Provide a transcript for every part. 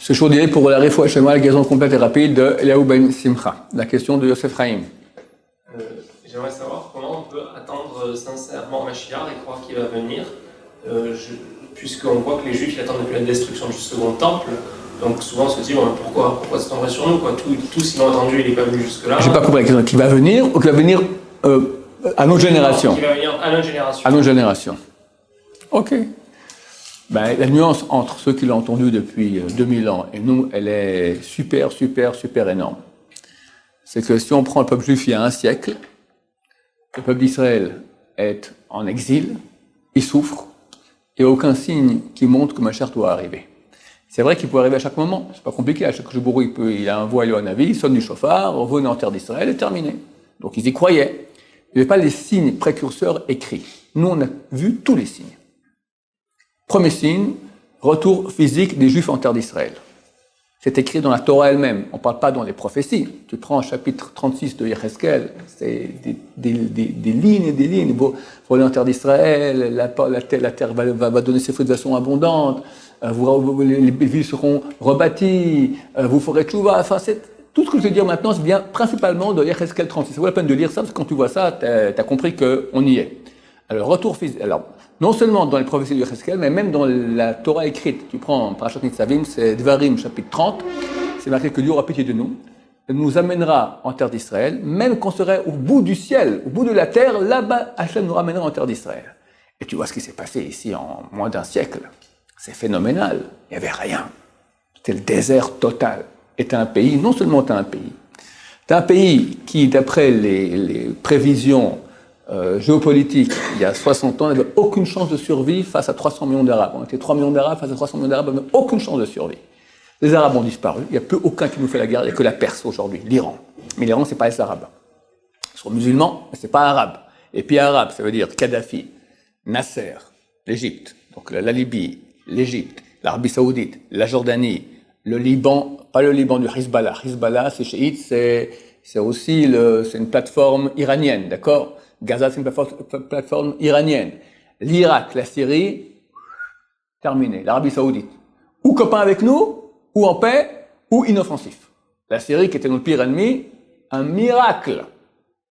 Ce jour d'hier pour la réfoua chez moi, la guérison complète et rapide de Eliaou Ben Simcha. La question de Yosef Chaim. J'aimerais savoir comment on peut attendre sincèrement Mashiach et croire qu'il va venir, puisqu'on voit que les Juifs attendent depuis la destruction du second temple. Donc souvent on se dit pourquoi s'attendrait sur nous quoi. Tous ils l'ont attendu, il n'est pas venu jusque-là. J'ai pas compris la question. Qui va venir ou qui va venir à notre génération? Qui va venir à notre génération. À notre génération. Ok. Ben, la nuance entre ceux qui l'ont entendu depuis 2000 ans et nous, elle est super énorme. C'est que si on prend le peuple juif il y a un siècle, le peuple d'Israël est en exil, il souffre, il n'y a aucun signe qui montre que Mashiach doit arriver. C'est vrai qu'il peut arriver à chaque moment, c'est pas compliqué, à chaque jour il a un voix à Navi, il sonne du chauffard, on venait en terre d'Israël et terminé. Donc ils y croyaient. Il n'y avait pas les signes précurseurs écrits. Nous on a vu tous les signes. Premier signe, retour physique des Juifs en terre d'Israël. C'est écrit dans la Torah elle-même, on ne parle pas dans les prophéties. Tu prends un chapitre 36 de Yecheskel, c'est des lignes et des lignes. Vous allez en terre d'Israël, la terre va donner ses fruits de façon abondante, les villes seront rebâties, vous ferez tchouva. Enfin, tout ce que je vais dire maintenant, ça vient principalement de Yecheskel 36. Ça vaut la peine de lire ça, parce que quand tu vois ça, tu as compris qu'on y est. Alors, retour physique. Alors, non seulement dans les prophéties de Yecheskel, mais même dans la Torah écrite. Tu prends Parashat Nitzavim, c'est Dvarim, chapitre 30, c'est marqué que Dieu aura pitié de nous, il nous amènera en terre d'Israël, même qu'on serait au bout du ciel, au bout de la terre, là-bas, Hachem nous ramènera en terre d'Israël. Et tu vois ce qui s'est passé ici en moins d'un siècle. C'est phénoménal. Il n'y avait rien. C'était le désert total. Et t'as un pays, non seulement t'as un pays qui, d'après les prévisions géopolitique, il y a 60 ans, n'avait aucune chance de survie face à 300 millions d'Arabes. On était 3 millions d'Arabes face à 300 millions d'Arabes, on n'avait aucune chance de survie. Les Arabes ont disparu, il n'y a plus aucun qui nous fait la guerre, il n'y a que la Perse aujourd'hui, l'Iran. Mais l'Iran, c'est pas les Arabes. Ils sont musulmans, mais c'est pas arabe. Et puis arabe, ça veut dire Kadhafi, Nasser, l'Égypte, donc la Libye, l'Égypte, l'Arabie Saoudite, la Jordanie, le Liban, pas le Liban du Hezbollah. Hezbollah, c'est chiite, c'est aussi c'est une plateforme iranienne, d'accord? Gaza, c'est une plateforme iranienne. L'Irak, la Syrie, terminé. L'Arabie Saoudite. Ou copain avec nous, ou en paix, ou inoffensif. La Syrie, qui était notre pire ennemi, un miracle.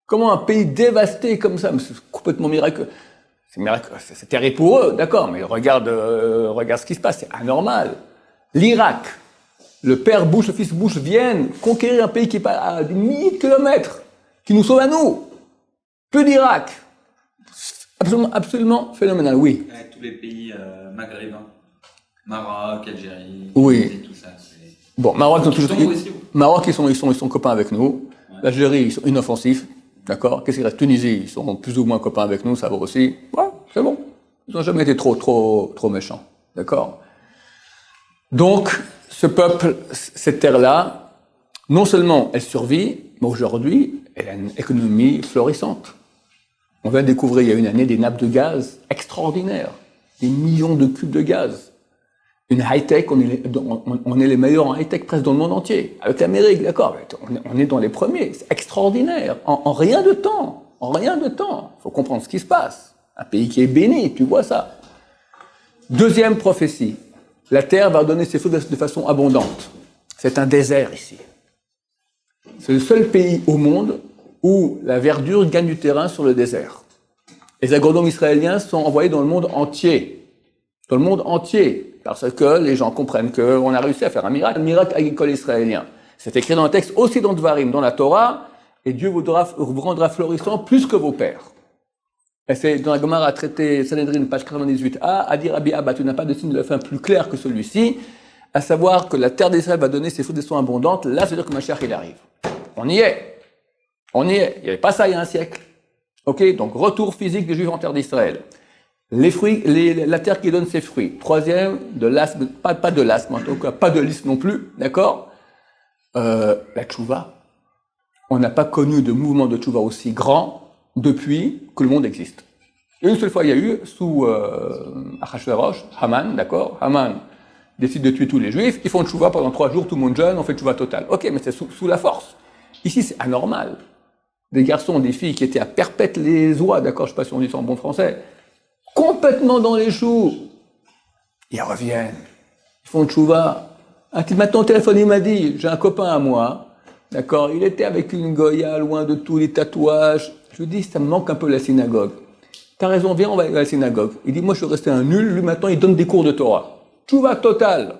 Comment un pays dévasté comme ça, c'est complètement miraculeux. C'est terrible pour eux, d'accord, mais regarde ce qui se passe, c'est anormal. L'Irak, le père Bush, le fils Bush viennent conquérir un pays qui est pas à des milliers de kilomètres, qui nous sauve à nous. Plus d'Irak. Absolument phénoménal, oui. Avec tous les pays maghrébins. Maroc, Algérie, oui. Tout ça. Bon, Maroc, Maroc, ils sont copains avec nous. Ouais. L'Algérie, ils sont inoffensifs. D'accord? Qu'est-ce qu'il reste? Tunisie, ils sont plus ou moins copains avec nous, ça va aussi. Ouais, c'est bon. Ils n'ont jamais été trop méchants. D'accord? Donc, ce peuple, cette terre-là, non seulement elle survit, mais aujourd'hui, elle a une économie florissante. On vient de découvrir il y a une année des nappes de gaz extraordinaires, des millions de cubes de gaz. Une high-tech, on est les meilleurs en high-tech presque dans le monde entier. Avec l'Amérique, d'accord, on est dans les premiers, c'est extraordinaire. En rien de temps, Il faut comprendre ce qui se passe. Un pays qui est béni, tu vois ça. Deuxième prophétie, la terre va donner ses fruits de façon abondante. C'est un désert ici. C'est le seul pays au monde où la verdure gagne du terrain sur le désert. Les agronomes israéliens sont envoyés dans le monde entier. Dans le monde entier. Parce que les gens comprennent qu'on a réussi à faire un miracle agricole israélien. C'est écrit dans le texte, aussi dans Dvarim, dans la Torah, et Dieu vous rendra florissant plus que vos pères. Et c'est dans la Gemara traité Sanhedrin, page 98a, à dire Rabbi Abba, tu n'as pas de signe de la fin plus clair que celui-ci, à savoir que la terre d'Israël va donner ses fruits de façon abondante. Là, c'est-à-dire que Mashiach, il arrive. On y est. Il n'y avait pas ça il y a un siècle. Ok, donc retour physique des Juifs en terre d'Israël. Les fruits, la terre qui donne ses fruits. Troisième, de l'asthme, pas de l'asthme, en tout cas, pas de l'isthme non plus, d'accord? La tchouva. On n'a pas connu de mouvement de tchouva aussi grand depuis que le monde existe. Et une seule fois, il y a eu, sous Achashverosh, Haman, d'accord? Haman décide de tuer tous les Juifs, ils font tchouva pendant 3 jours, tout le monde jeûne, on fait tchouva totale. Ok, mais c'est sous la force. Ici, c'est anormal. Des garçons, des filles qui étaient à perpète les oies, d'accord, je ne sais pas si on dit ça en bon français, complètement dans les choux. Ils reviennent, ils font tchouva. Un type maintenant au téléphone, il m'a dit, j'ai un copain à moi, d'accord, il était avec une goya, loin de tous les tatouages. Je lui dis, ça me manque un peu la synagogue. T'as raison, viens, on va à la synagogue. Il dit, moi je suis resté un nul, lui maintenant il donne des cours de Torah. Tout va total.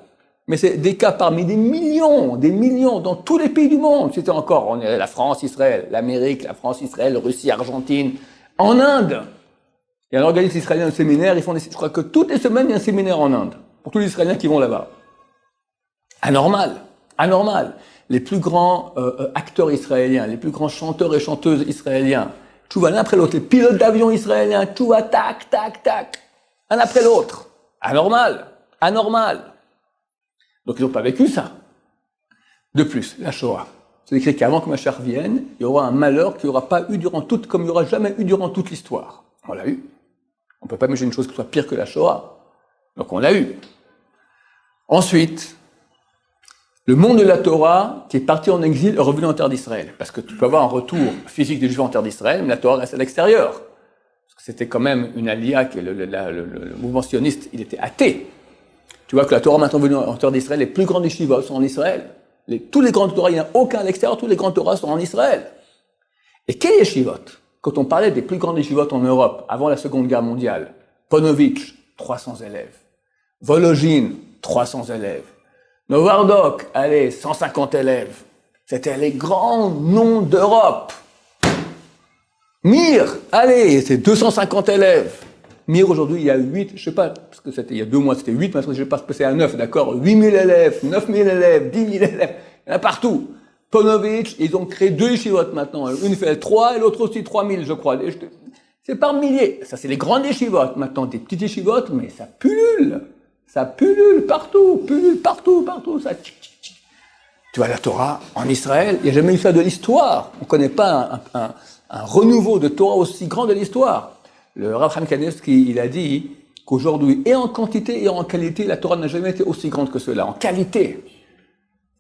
Mais c'est des cas parmi des millions, dans tous les pays du monde. C'était encore, on est la France, Israël, l'Amérique, la France, Israël, Russie, Argentine, en Inde. Il y a un organisme israélien, un séminaire, je crois que toutes les semaines il y a un séminaire en Inde, pour tous les Israéliens qui vont là-bas. Anormal. Les plus grands acteurs israéliens, les plus grands chanteurs et chanteuses israéliens, tout va l'un après l'autre. Les pilotes d'avion israéliens, tout va tac, tac, tac, un après l'autre. Anormal. Donc ils n'ont pas vécu ça. De plus, la Shoah. C'est écrit qu'avant que Mashiach vienne, il y aura un malheur qu'il n'y aura pas eu comme il n'y aura jamais eu durant toute l'histoire. On l'a eu. On ne peut pas imaginer une chose qui soit pire que la Shoah. Donc on l'a eu. Ensuite, le monde de la Torah, qui est parti en exil, est revenu en terre d'Israël. Parce que tu peux avoir un retour physique des Juifs en terre d'Israël, mais la Torah reste à l'extérieur. Parce que c'était quand même une alia, que le mouvement sioniste, il était athée. Tu vois que la Torah maintenant venue en terre d'Israël, les plus grandes yeshivot sont en Israël. Tous les grandes Torahs, il n'y en a aucun à l'extérieur, tous les grandes Torahs sont en Israël. Et quelles yeshivot? Quand on parlait des plus grandes yeshivot en Europe, avant la Seconde Guerre mondiale, Ponovitch, 300 élèves. Volojine, 300 élèves. Novardok, 150 élèves. C'était les grands noms d'Europe. Mir, c'est 250 élèves. Mir, aujourd'hui, il y a 8, je sais pas, parce que c'était il y a 2 mois, c'était 8, maintenant je sais pas, c'est à 9, d'accord, 8000 élèves, 9000 élèves, 10 000 élèves, il y en a partout. Ponovitch, ils ont créé 2 yeshivot maintenant. Une fait 3 et l'autre aussi 3000, je crois. C'est par milliers. Ça, c'est les grandes yeshivot. Maintenant, des petites yeshivot, mais ça pullule. Ça pullule partout. Ça tchic. Tu vois, la Torah, en Israël, il n'y a jamais eu ça de l'histoire. On ne connaît pas un renouveau de Torah aussi grand de l'histoire. Le Rav Chaim Kanevsky, il a dit qu'aujourd'hui, et en quantité et en qualité, la Torah n'a jamais été aussi grande que cela. En qualité.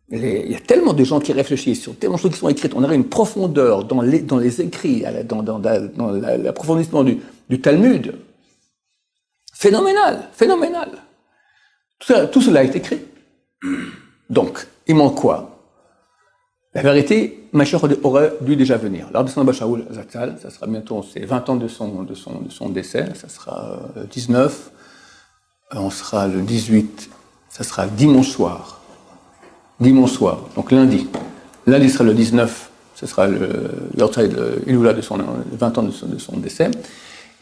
Il y a tellement de gens qui réfléchissent sur tellement de choses qui sont écrites. On aurait une profondeur dans les écrits, dans l'approfondissement du Talmud. Phénoménal. Tout cela est écrit. Donc, il manque quoi? La vérité, Mashiach aurait dû déjà venir. L'Arbe Sandra Shaul Zatzal, ça sera bientôt, c'est 20 ans de son décès, ça sera 19, on sera le 18, ça sera dimanche soir, donc lundi. Lundi sera le 19, ce sera l'Iloula de 20 ans de son décès.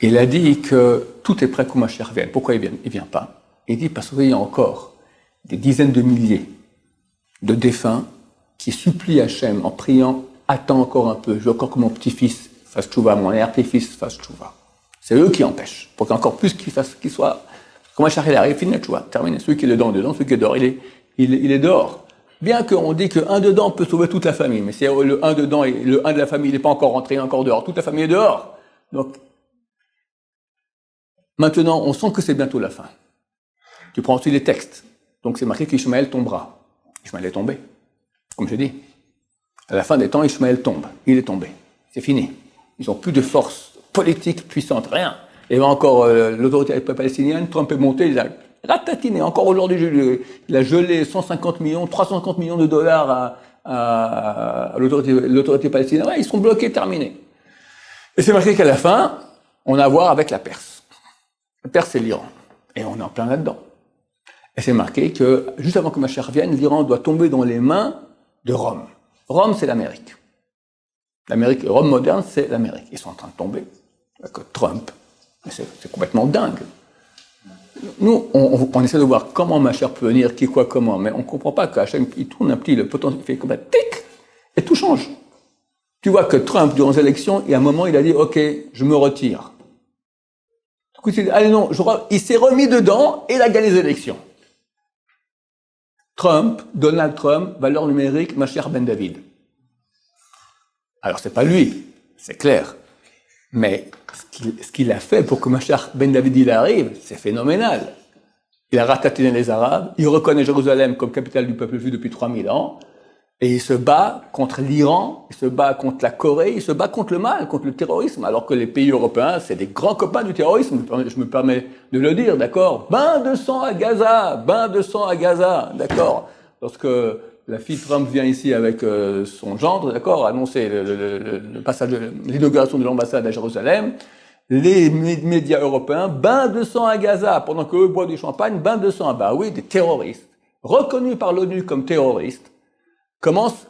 Et il a dit que tout est prêt que Mashiach vienne. Pourquoi il vient pas? Il dit parce qu'il y a encore des dizaines de milliers de défunts qui supplient Hachem en priant, attends encore un peu, je veux encore que mon petit-fils fasse tchouva, mon arrière-petit-fils fasse tchouva. C'est eux qui empêchent, pour qu'encore plus qu'il soit, quand Mashiach arrive, fini la tchouva, terminé. Celui qui est dedans, celui qui est dehors, il est dehors. Bien qu'on dit qu'un dedans peut sauver toute la famille, mais si le un dedans et le un de la famille n'est pas encore rentré, encore dehors, toute la famille est dehors. Donc, maintenant, on sent que c'est bientôt la fin. Tu prends aussi les textes. Donc c'est marqué qu'Ishmaël tombera. Ishmaël est tombé. Comme je dis. À la fin des temps, Ishmaël tombe. Il est tombé. C'est fini. Ils n'ont plus de force politique puissante, rien. Il y avait encore l'autorité palestinienne, Trump est monté, il a ratatiné. Encore aujourd'hui, il a gelé 150 millions, 350 millions de dollars à l'autorité palestinienne. Ouais, ils sont bloqués, terminés. Et c'est marqué qu'à la fin, on a à voir avec la Perse. La Perse, c'est l'Iran. Et on est en plein là-dedans. Et c'est marqué que, juste avant que Mashiach vienne, l'Iran doit tomber dans les mains de Rome. Rome, c'est l'Amérique. Rome moderne, c'est l'Amérique. Ils sont en train de tomber. Avec Trump. C'est complètement dingue. Nous, on essaie de voir comment Mashiach peut venir, qui, quoi, comment, mais on ne comprend pas qu'Hachem, il tourne un petit, le potentiel, il fait comme ça, tic, et tout change. Tu vois que Trump, durant les élections, et à un moment, il a dit, OK, je me retire. Du coup, il s'est dit, allez non, il s'est remis dedans, et il a gagné les élections. Donald Trump, valeur numérique, Mashiach Ben David. Alors, c'est pas lui, c'est clair. Mais ce qu'il a fait pour que Mashiach Ben David il arrive, c'est phénoménal. Il a ratatiné les Arabes, il reconnaît Jérusalem comme capitale du peuple juif depuis 3000 ans, et il se bat contre l'Iran, il se bat contre la Corée, il se bat contre le mal, contre le terrorisme, alors que les pays européens, c'est des grands copains du terrorisme, je me permets de le dire, d'accord? Bain de sang à Gaza, d'accord? lorsque la fille de Trump vient ici avec son gendre, d'accord, annoncer le passage, l'inauguration de l'ambassade à Jérusalem, les médias européens, bain de sang à Gaza, pendant qu'eux boivent du champagne, bain de sang. Bah oui, des terroristes, reconnus par l'ONU comme terroristes, commencent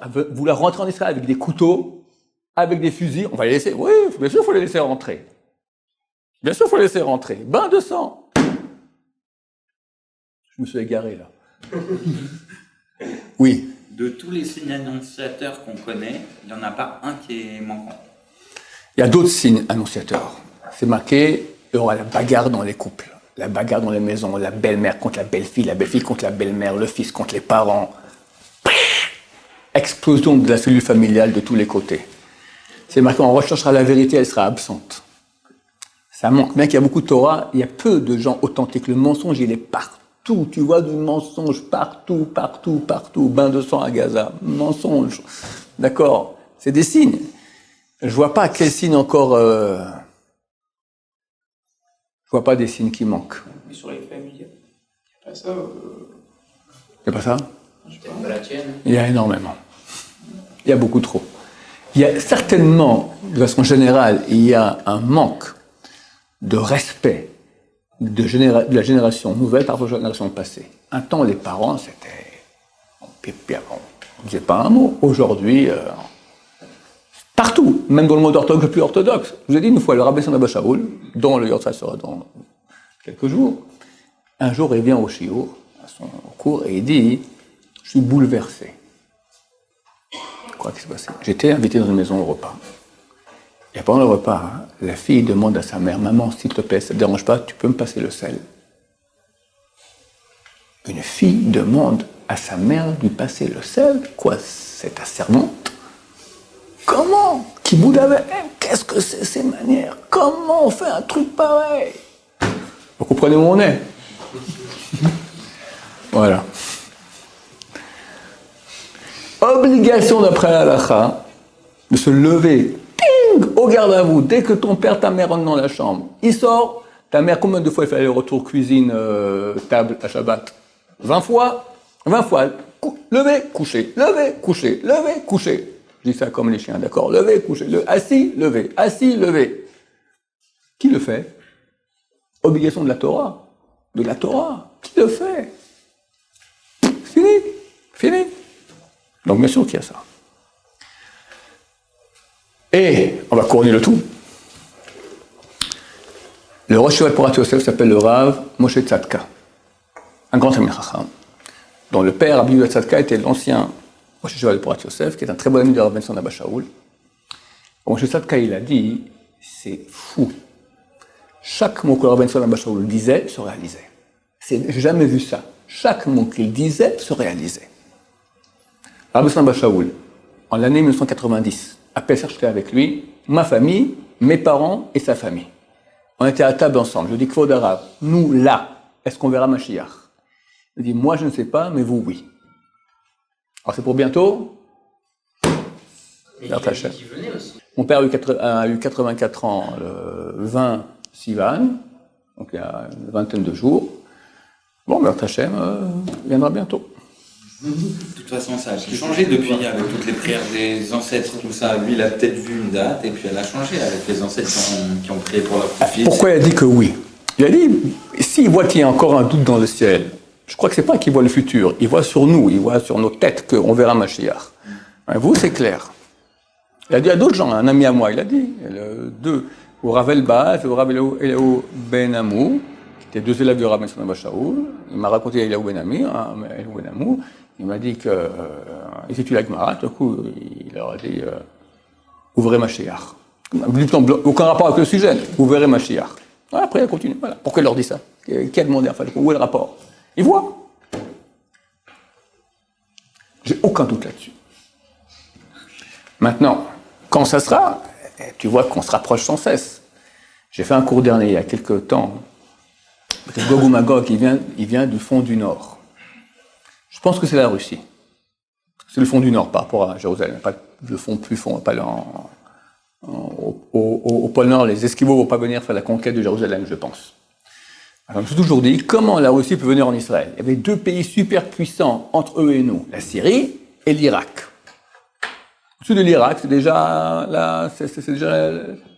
à vouloir rentrer en Israël avec des couteaux, avec des fusils. On va les laisser, oui, bien sûr, il faut les laisser rentrer. Bien sûr, il faut les laisser rentrer. Bain de sang. Je me suis égaré, là. Oui. De tous les signes annonciateurs qu'on connaît, il n'y en a pas un qui est manquant. Il y a d'autres signes annonciateurs. C'est marqué, il y aura la bagarre dans les couples, la bagarre dans les maisons, la belle-mère contre la belle-fille contre la belle-mère, le fils contre les parents. Explosion de la cellule familiale de tous les côtés. C'est marqué, on recherchera la vérité, elle sera absente. Ça manque. Bien qu'il y a beaucoup de Torah, il y a peu de gens authentiques. Le mensonge, il est partout. Tu vois du mensonge partout, partout, partout. Bain de sang à Gaza. Mensonge. D'accord? C'est des signes. Je vois pas quel signe encore. Je vois pas des signes qui manquent. Mais sur les familles, il n'y a pas ça. Il n'y a pas ça? Peut-être pas la tienne. Il y a énormément. Il y a beaucoup trop. Il y a certainement, de façon générale, il y a un manque de respect de la génération nouvelle par rapport à la génération passée. Un temps, les parents, c'était... On ne disait pas un mot. Aujourd'hui, partout, même dans le monde orthodoxe le plus orthodoxe. Je vous ai dit une fois, le rabbin Abba Shaul, dont le Yortzal sera dans quelques jours, un jour, il vient au shiur, à son cours, et il dit, je suis bouleversé. Quoi qui s'est passé? J'étais invité dans une maison au repas. Et pendant le repas, la fille demande à sa mère, maman, s'il te plaît, ça ne te dérange pas, tu peux me passer le sel? Une fille demande à sa mère de lui passer le sel? Quoi, c'est ta servante? Comment? Qui boude. Qu'est-ce que c'est ces manières? Comment on fait un truc pareil? Vous comprenez où on est? Voilà. Obligation d'après la halakha de se lever, ping, au garde à vous, dès que ton père, ta mère rentrent dans la chambre. Il sort, ta mère, combien de fois il fait le retour cuisine, table à Shabbat? 20 fois? 20 fois. Lever, coucher, lever, coucher, lever, coucher. Je dis ça comme les chiens, d'accord? Lever, coucher, assis, lever, assis, lever. Qui le fait? Obligation de la Torah. De la Torah. Qui le fait? Fini. Fini. Donc bien sûr qu'il y a ça. Et on va couronner le tout. Le Rosh Yeshivat Porat Yosef s'appelle le Rav Moshe Tzadka, un grand Talmid Chacham, dont le père Rabbi Yehuda Tzadka était l'ancien Rosh Yeshivat Porat Yosef, qui est un très bon ami de Rav Ben Abba Shaul. Moshe Tzadka, il a dit, c'est fou. Chaque mot que Rav Ben Abba Shaul disait se réalisait. J'ai jamais vu ça. Chaque mot qu'il disait se réalisait. Rabbi Abba Shaul, en l'année 1990, appelle chercher avec lui ma famille, mes parents et sa famille. On était à table ensemble. Je dis, Kvod Arav, nous là, est-ce qu'on verra Mashiach? Il dit, moi je ne sais pas, mais vous oui. Alors c'est pour bientôt? Mais il a dit qu'il venait aussi. Mon père a eu 84 ans le 20 Sivan, donc il y a une vingtaine de jours. Bon, Bert Hachem viendra bientôt. De toute façon, ça a changé depuis, avec toutes les prières des ancêtres, tout ça. Lui, il a peut-être vu une date, et puis elle a changé avec les ancêtres qui ont prié pour leur fils. Pourquoi il a dit que oui? Il a dit, s'il voit qu'il y a encore un doute dans le ciel, je crois que c'est pas qu'il voit le futur, il voit sur nous, il voit sur nos têtes qu'on verra Mashiach. Vous, c'est clair. Il a dit à d'autres gens, un ami à moi, il a dit, au Rav Elbaz, au Rav Eliaou Ben Amou, qui étaient deux élèves du Rav Ben Abba Shaul, il m'a raconté Eliaou Ben Amou, il m'a dit qu'ils étudient la Gemara, tout coup, il leur a dit ouvrez Mashiach. Aucun rapport avec le sujet, ouvrez Mashiach. Après, il continue. Voilà. Pourquoi il leur dit ça? Quel monde est enfin? Où est le rapport? Ils voient. J'ai aucun doute là-dessus. Maintenant, quand ça sera, tu vois qu'on se rapproche sans cesse. J'ai fait un cours dernier, il y a quelques temps, avec Gog ou Magog, il vient du fond du Nord. Je pense que c'est la Russie. C'est le fond du Nord par rapport à Jérusalem, pas le fond plus fond, pas au pôle Nord. Les Esquimaux ne vont pas venir faire la conquête de Jérusalem, je pense. Alors, je me suis toujours dit, comment la Russie peut venir en Israël? Il y avait deux pays super puissants entre eux et nous, la Syrie et l'Irak. Au-dessus de l'Irak, c'est déjà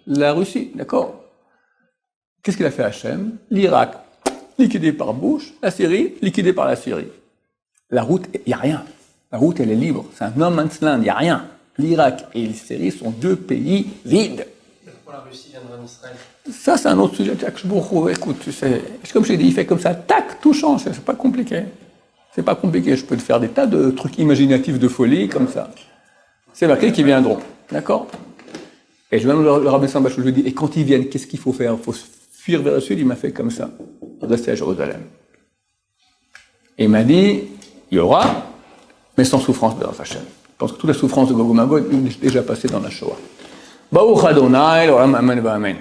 la Russie, d'accord? Qu'est-ce qu'il a fait Hachem? L'Irak, liquidé par Bush, la Syrie, liquidée par la Syrie. La route, il n'y a rien. La route, elle est libre. C'est un no man's land, il n'y a rien. L'Irak et la Syrie sont deux pays vides. Pourquoi la Russie viendrait en Israël? Ça, c'est un autre sujet. Écoute, tu sais, comme je t'ai dit, il fait comme ça, tac, tout change. C'est pas compliqué. C'est pas compliqué. Je peux te faire des tas de trucs imaginatifs de folie, comme ça. C'est marqué qu'ils viendront. D'accord? Et je vais même le rabbin Sambach, je lui dis, et quand ils viennent, qu'est-ce qu'il faut faire? Il faut fuir vers le sud. Il m'a fait comme ça. Rester à Jérusalem. Et il m'a dit, il y aura, mais sans souffrance de Hachem. Je pense que toute la souffrance de Gog et Magog est déjà passée dans la Shoah. Baruch Adonai, l'olam amen v'amen.